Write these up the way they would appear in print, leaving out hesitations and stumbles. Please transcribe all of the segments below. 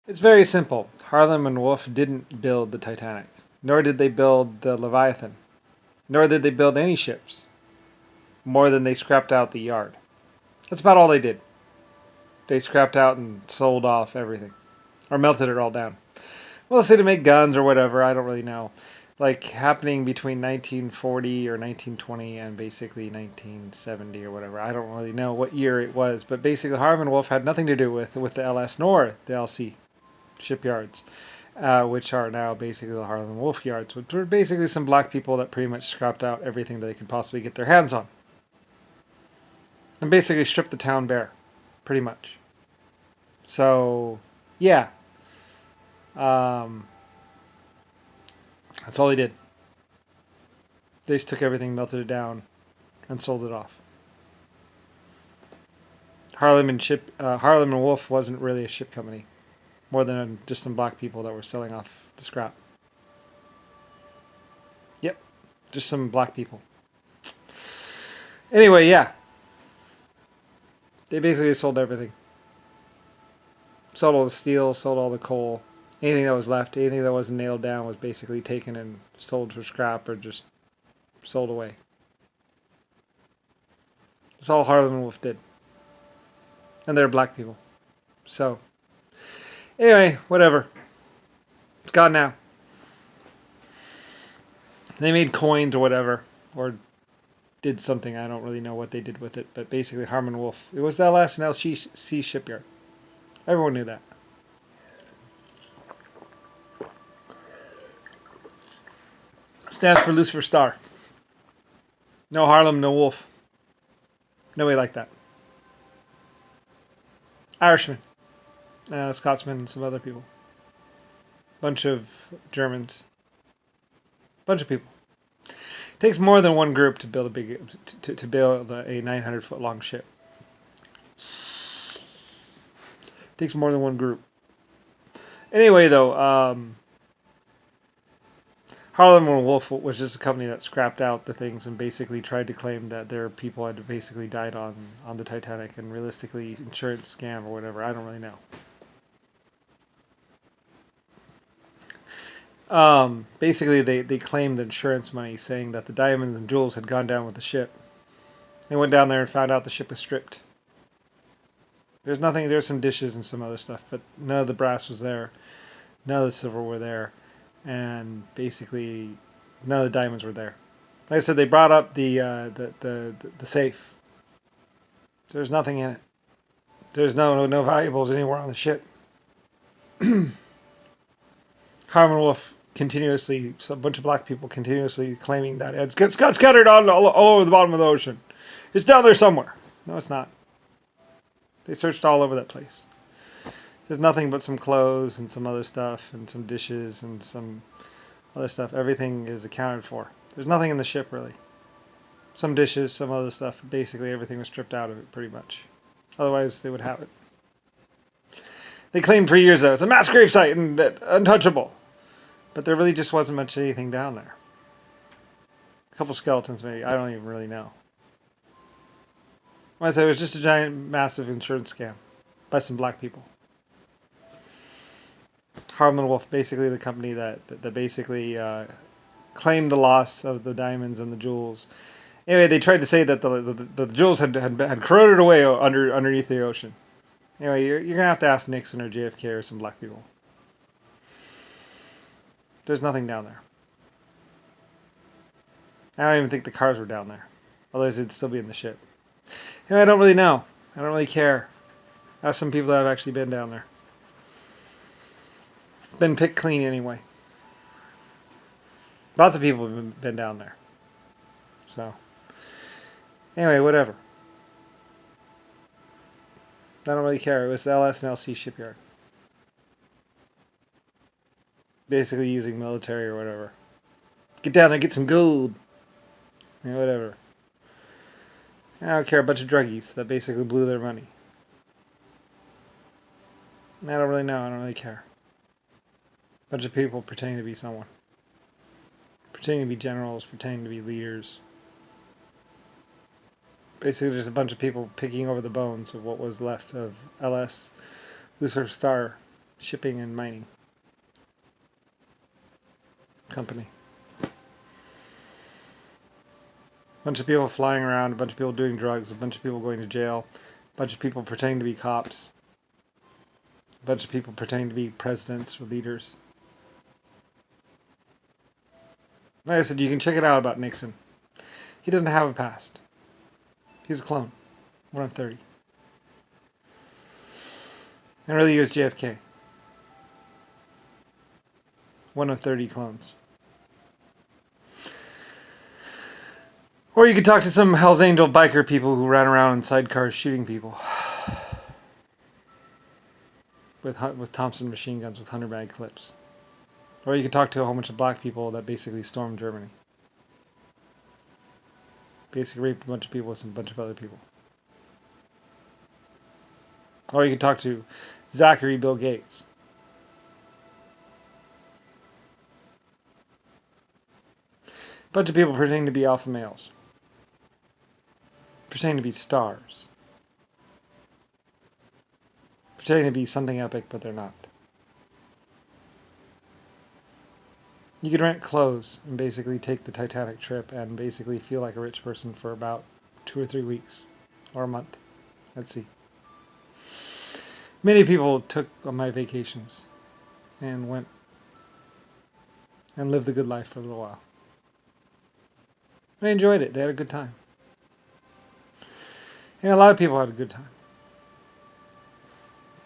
It's very simple. Harlem and Wolff didn't build the Titanic, nor did they build the Leviathan, nor did they build any ships, more than they scrapped out the yard. That's about all they did. They scrapped out and sold off everything, or melted it all down. Mostly to make guns or whatever, I don't really know. Like happening between 1940 or 1920 and basically 1970 or whatever. I don't really know what year it was, but basically Harlem and Wolff had nothing to do with the LS nor the LC shipyards, which are now basically the Harlem and Wolff yards, which were basically some black people that pretty much scrapped out everything that they could possibly get their hands on. And basically stripped the town bare, pretty much. So, yeah. Um, that's all they did. They just took everything, melted it down, and sold it off. Harlem and Wolff wasn't really a ship company, more than just some black people that were selling off the scrap. Yep, just some black people. Anyway, yeah, they basically sold everything. Sold all the steel, sold all the coal. Anything that was left, anything that wasn't nailed down was basically taken and sold for scrap or just sold away. That's all Harlem and Wolff did. And they're black people. So, anyway, whatever. It's gone now. They made coins or whatever, or did something. I don't really know what they did with it, but basically Harlem and Wolff. It was the LS and LC shipyard. Everyone knew that. Stands for Lucifer Star. No Harlem, no Wolff. Nobody like that. Irishman, Scotsman, and some other people. Bunch of Germans. Bunch of people. It takes more than one group to build to build a 900-foot long ship. It takes more than one group. Anyway, though, Harlem and Wolff was just a company that scrapped out the things and basically tried to claim that their people had basically died on the Titanic, and realistically insurance scam or whatever. I don't really know. Basically, they claimed the insurance money, saying that the diamonds and jewels had gone down with the ship. They went down there and found out the ship was stripped. There's nothing. There's some dishes and some other stuff, but none of the brass was there. None of the silver were there, and basically none of the diamonds were there. Like I said, they brought up the safe. There's nothing in it. There's no valuables anywhere on the ship. Harlem and Wolff continuously, so a bunch of black people continuously claiming that it's got scattered all over the bottom of the ocean. It's down there somewhere. No, it's not. They searched all over that place. There's nothing but some clothes and some other stuff and some dishes and some other stuff. Everything is accounted for. There's nothing in the ship, really. Some dishes, some other stuff. Basically, everything was stripped out of it, pretty much. Otherwise, they would have it. They claimed for years that it was a mass grave site and untouchable. But there really just wasn't much anything down there. A couple skeletons, maybe. I don't even really know. Like I said, it was just a giant, massive insurance scam by some black people. Harlem and Wolff, basically the company that basically claimed the loss of the diamonds and the jewels. Anyway, they tried to say that the jewels had corroded away underneath the ocean. Anyway, you're going to have to ask Nixon or JFK or some black people. There's nothing down there. I don't even think the cars were down there. Otherwise, they'd still be in the ship. Anyway, I don't really know. I don't really care. Ask some people that have actually been down there. Been picked clean anyway. Lots of people have been down there. So, anyway, whatever. I don't really care. It was the LS and LC shipyard. Basically using military or whatever. Get down there, get some gold. Yeah, whatever. I don't care. A bunch of druggies that basically blew their money. I don't really know. I don't really care. A bunch of people pretending to be someone. Pretending to be generals. Pretending to be leaders. Basically just a bunch of people picking over the bones of what was left of LS Lusifer Star shipping and mining company. A bunch of people flying around, a bunch of people doing drugs, a bunch of people going to jail, a bunch of people pretending to be cops, a bunch of people pretending to be presidents or leaders. Like I said, you can check it out about Nixon. He doesn't have a past. He's a clone. 1 of 30. And really he was JFK. 1 of 30 clones. Or you could talk to some Hell's Angel biker people who ran around in sidecars shooting people. With Thompson machine guns with 100 mag clips. Or you could talk to a whole bunch of black people that basically stormed Germany. Basically raped a bunch of people with a bunch of other people. Or you could talk to Zachary Bill Gates. A bunch of people pretending to be alpha males. Pretending to be stars. Pretending to be something epic, but they're not. You could rent clothes and basically take the Titanic trip and basically feel like a rich person for about 2 or 3 weeks. Or a month. Let's see. Many people took on my vacations and went and lived the good life for a little while. They enjoyed it. They had a good time. And a lot of people had a good time.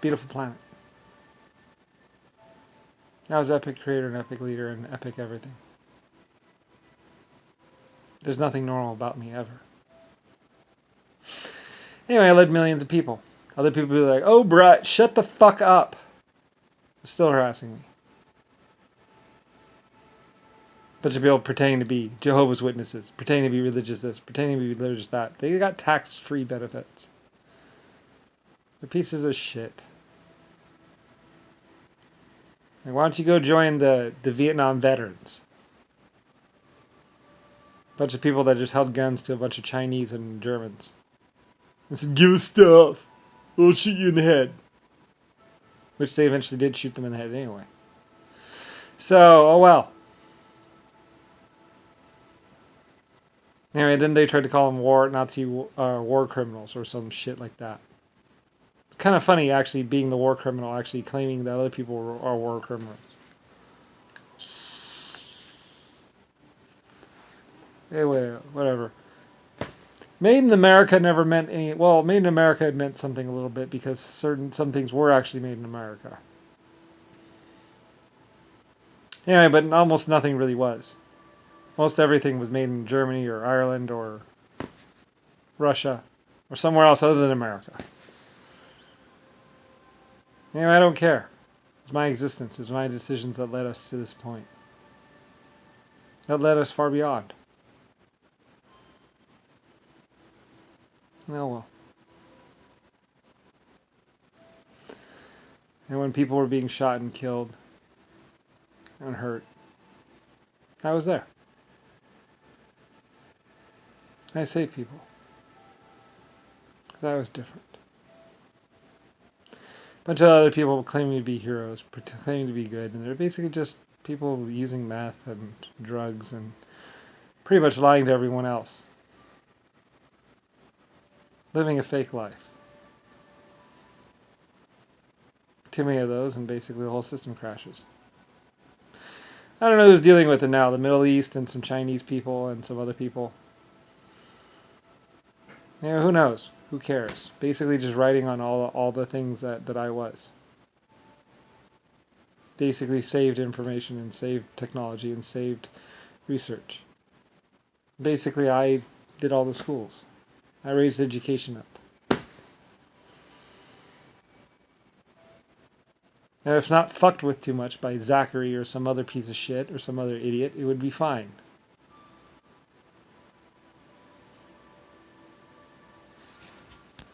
Beautiful planet. I was epic creator and epic leader and epic everything. There's nothing normal about me ever. Anyway, I led millions of people. Other people be like, oh, Brett, shut the fuck up. They're still harassing me. Bunch of people pretending to be Jehovah's Witnesses, pretending to be religious this, pretending to be religious that. They got tax-free benefits. They're pieces of shit. Like, why don't you go join the Vietnam veterans? Bunch of people that just held guns to a bunch of Chinese and Germans. And said, give us stuff. We'll shoot you in the head. Which they eventually did shoot them in the head anyway. So, oh well. Anyway, then they tried to call them Nazi war criminals or some shit like that. It's kind of funny, actually, being the war criminal, actually claiming that other people are war criminals. Anyway, whatever. Made in America never meant any... Well, made in America had meant something a little bit because some things were actually made in America. Anyway, but almost nothing really was. Most everything was made in Germany or Ireland or Russia or somewhere else other than America. Anyway, I don't care. It's my existence. It's my decisions that led us to this point. That led us far beyond. Oh well. And when people were being shot and killed and hurt, I was there. I saved people. Because I was different. A bunch of other people claiming to be heroes, claiming to be good, and they're basically just people using meth and drugs and pretty much lying to everyone else. Living a fake life. Too many of those, and basically the whole system crashes. I don't know who's dealing with it now. The Middle East and some Chinese people and some other people. Yeah, who knows? Who cares? Basically just writing on all the things that I was. Basically saved information and saved technology and saved research. Basically I did all the schools. I raised education up. And if not fucked with too much by Zachary or some other piece of shit or some other idiot, it would be fine.